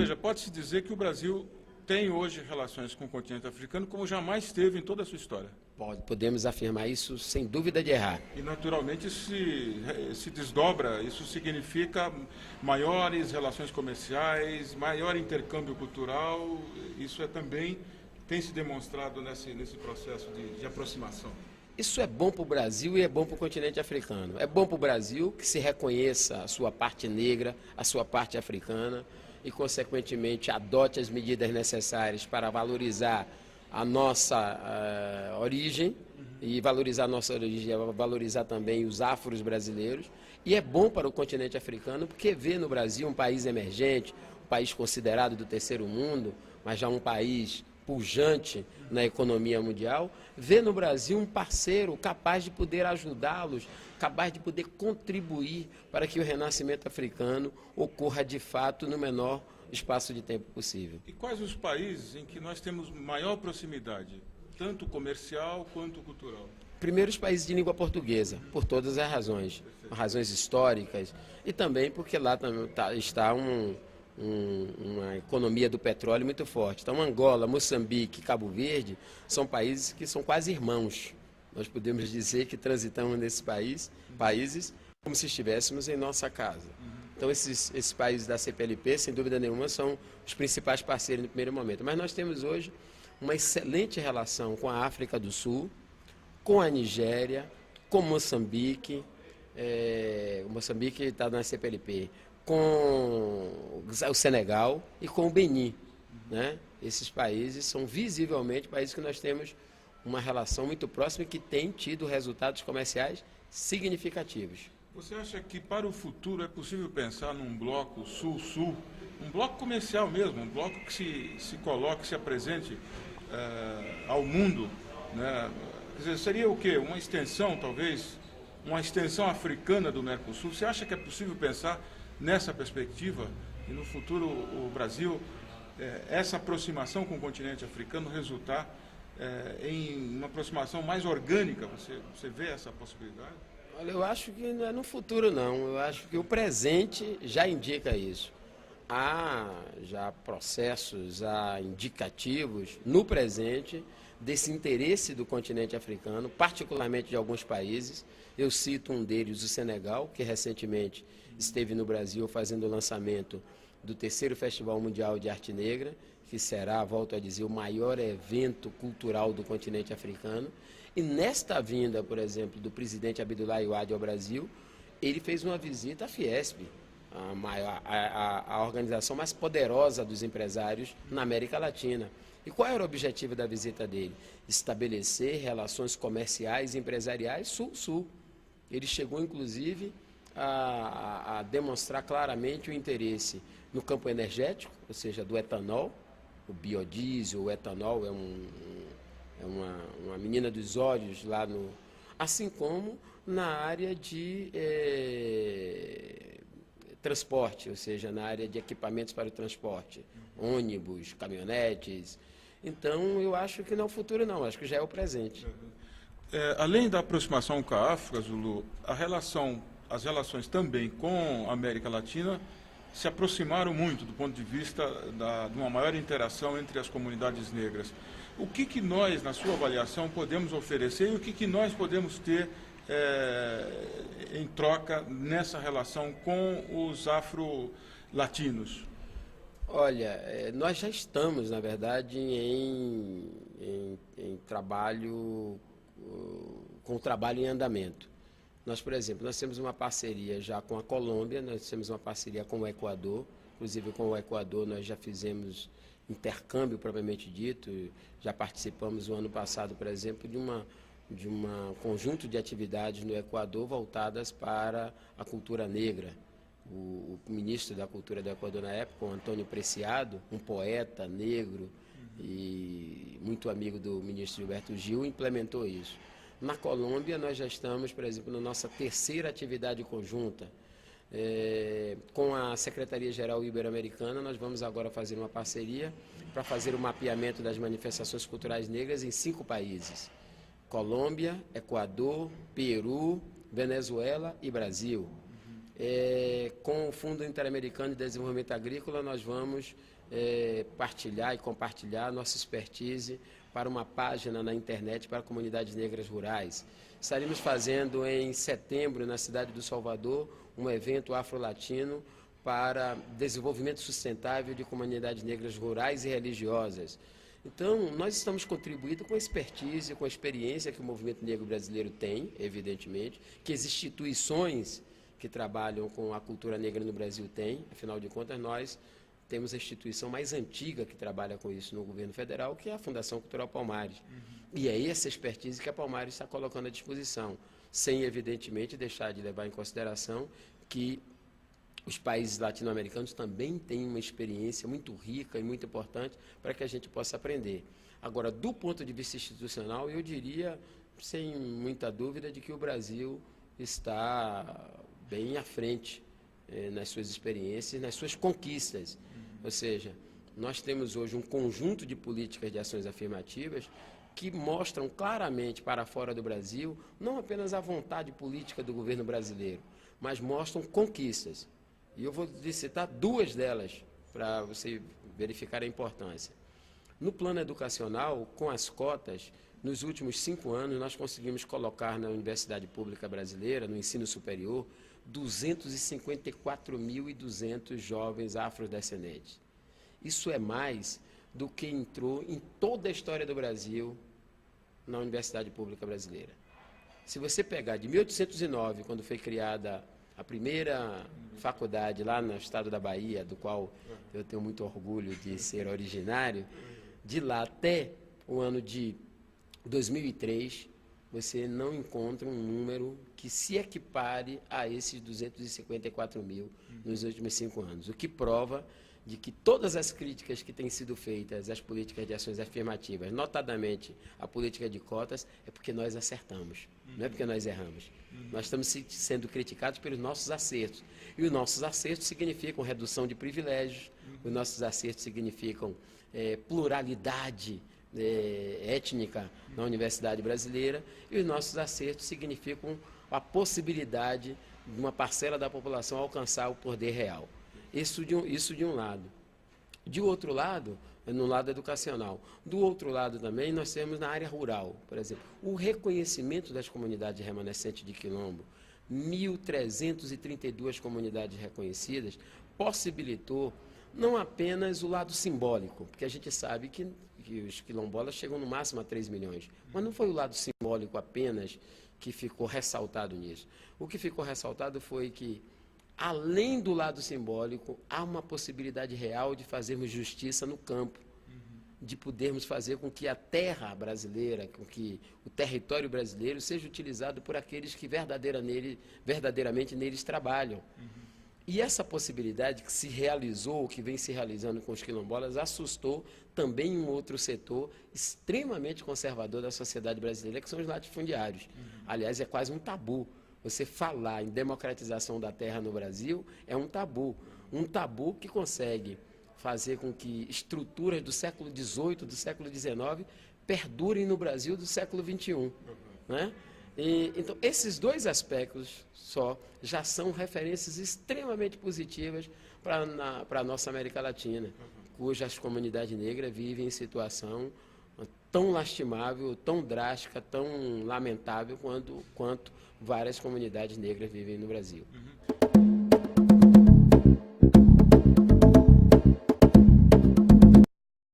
seja, pode-se dizer que o Brasil tem hoje relações com o continente africano como jamais teve em toda a sua história. Podemos afirmar isso sem dúvida de errar. E, naturalmente, se desdobra, isso significa maiores relações comerciais, maior intercâmbio cultural, isso também tem se demonstrado nesse processo de aproximação. Isso é bom para o Brasil e é bom para o continente africano. É bom para o Brasil que se reconheça a sua parte negra, a sua parte africana e, consequentemente, adote as medidas necessárias para valorizar a nossa origem e valorizar a nossa origem, valorizar também os afros brasileiros. E é bom para o continente africano porque vê no Brasil um país emergente, um país considerado do terceiro mundo, mas já um país pujante na economia mundial, vê no Brasil um parceiro capaz de poder ajudá-los, capaz de poder contribuir para que o renascimento africano ocorra de fato no menor espaço de tempo possível. E quais os países em que nós temos maior proximidade, tanto comercial quanto cultural? Primeiro, os países de língua portuguesa, por todas as razões históricas e também porque lá está uma economia do petróleo muito forte. Então, Angola, Moçambique, Cabo Verde são países que são quase irmãos. Nós podemos dizer que transitamos nesses países como se estivéssemos em nossa casa. Então, esses países da CPLP, sem dúvida nenhuma, são os principais parceiros no primeiro momento. Mas nós temos hoje uma excelente relação com a África do Sul, com a Nigéria, com Moçambique. O Moçambique está na CPLP, com o Senegal e com o Benin, né? Esses países são visivelmente países que nós temos uma relação muito próxima e que têm tido resultados comerciais significativos. Você acha que para o futuro é possível pensar num bloco sul-sul, um bloco comercial mesmo, um bloco que se coloque, se apresente ao mundo, né? Quer dizer, seria o quê? Uma extensão, talvez, uma extensão africana do Mercosul? Você acha que é possível pensar nessa perspectiva e no futuro o Brasil, essa aproximação com o continente africano resultar em uma aproximação mais orgânica? Você vê essa possibilidade? Olha, eu acho que não é no futuro, não. Eu acho que o presente já indica isso. Há já processos, há indicativos no presente desse interesse do continente africano, particularmente de alguns países. Eu cito um deles, o Senegal, que recentemente esteve no Brasil fazendo o lançamento do terceiro Festival Mundial de Arte Negra, que será, volto a dizer, o maior evento cultural do continente africano. E nesta vinda, por exemplo, do presidente Abdoulaye Wade ao Brasil, ele fez uma visita à Fiesp, a organização mais poderosa dos empresários na América Latina. E qual era o objetivo da visita dele? Estabelecer relações comerciais e empresariais sul-sul. Ele chegou, inclusive, a demonstrar claramente o interesse no campo energético, ou seja, do etanol, o biodiesel, o etanol é uma menina dos olhos lá no... Assim como na área de transporte, ou seja, na área de equipamentos para o transporte, ônibus, caminhonetes. Então, eu acho que não é o futuro, não, acho que já é o presente. Além da aproximação com a África, Zulu, as relações também com a América Latina se aproximaram muito do ponto de vista de uma maior interação entre as comunidades negras. O que nós, na sua avaliação, podemos oferecer e o que nós podemos ter em troca nessa relação com os afro-latinos? Olha, nós já estamos, na verdade, em trabalho, com o trabalho em andamento. Nós, por exemplo, nós temos uma parceria já com a Colômbia, nós temos uma parceria com o Equador, inclusive com o Equador nós já fizemos intercâmbio propriamente dito, já participamos no ano passado, por exemplo, de um conjunto de atividades no Equador voltadas para a cultura negra. O ministro da Cultura do Equador na época, o Antônio Preciado, um poeta negro e muito amigo do ministro Gilberto Gil, implementou isso. Na Colômbia, nós já estamos, por exemplo, na nossa terceira atividade conjunta. Com a Secretaria-Geral Ibero-Americana, nós vamos agora fazer uma parceria para fazer o mapeamento das manifestações culturais negras em 5 países. Colômbia, Equador, Peru, Venezuela e Brasil. Com o Fundo Interamericano de Desenvolvimento Agrícola, nós vamos partilhar e compartilhar nossa expertise para uma página na internet para comunidades negras rurais. Estaremos fazendo em setembro, na cidade do Salvador, um evento afro-latino para desenvolvimento sustentável de comunidades negras rurais e religiosas. Então, nós estamos contribuindo com a expertise, com a experiência que o movimento negro brasileiro tem, evidentemente, que as instituições que trabalham com a cultura negra no Brasil têm. Afinal de contas, nós temos a instituição mais antiga que trabalha com isso no governo federal, que é a Fundação Cultural Palmares. E é essa expertise que a Palmares está colocando à disposição, sem, evidentemente, deixar de levar em consideração que os países latino-americanos também têm uma experiência muito rica e muito importante para que a gente possa aprender. Agora, do ponto de vista institucional, eu diria, sem muita dúvida, de que o Brasil está bem à frente nas suas experiências, nas suas conquistas. Ou seja, nós temos hoje um conjunto de políticas de ações afirmativas que mostram claramente para fora do Brasil, não apenas a vontade política do governo brasileiro, mas mostram conquistas. E eu vou citar duas delas para você verificar a importância. No plano educacional, com as cotas, nos últimos 5 anos, nós conseguimos colocar na Universidade Pública Brasileira, no ensino superior, 254.200 jovens afrodescendentes. Isso é mais do que entrou em toda a história do Brasil na Universidade Pública Brasileira. Se você pegar de 1809, quando foi criada a primeira faculdade lá no estado da Bahia, do qual eu tenho muito orgulho de ser originário, de lá até o ano de 2003, você não encontra um número que se equipare a esses 254 mil nos últimos 5 anos, o que prova de que todas as críticas que têm sido feitas às políticas de ações afirmativas, notadamente a política de cotas, é porque nós acertamos, não é porque nós erramos. Nós estamos sendo criticados pelos nossos acertos. E os nossos acertos significam redução de privilégios, os nossos acertos significam pluralidade étnica na universidade brasileira, e os nossos acertos significam a possibilidade de uma parcela da população alcançar o poder real. Isso de um lado. De outro lado, no lado educacional. Do outro lado também, nós temos na área rural, por exemplo, o reconhecimento das comunidades remanescentes de Quilombo. 1.332 comunidades reconhecidas possibilitou não apenas o lado simbólico, porque a gente sabe que os quilombolas chegam no máximo a 3 milhões, mas não foi o lado simbólico apenas que ficou ressaltado nisso. O que ficou ressaltado foi que, além do lado simbólico, há uma possibilidade real de fazermos justiça no campo, de podermos fazer com que a terra brasileira, com que o território brasileiro seja utilizado por aqueles que verdadeiramente neles trabalham. E essa possibilidade que se realizou, que vem se realizando com os quilombolas, assustou também um outro setor extremamente conservador da sociedade brasileira, que são os latifundiários. Aliás, é quase um tabu. Você falar em democratização da terra no Brasil é um tabu. Um tabu que consegue fazer com que estruturas do século XVIII, do século XIX, perdurem no Brasil do século XXI. Né? Então, esses dois aspectos só já são referências extremamente positivas para a nossa América Latina, cujas comunidades negras vivem em situação tão lastimável, tão drástica, tão lamentável quanto várias comunidades negras vivem no Brasil.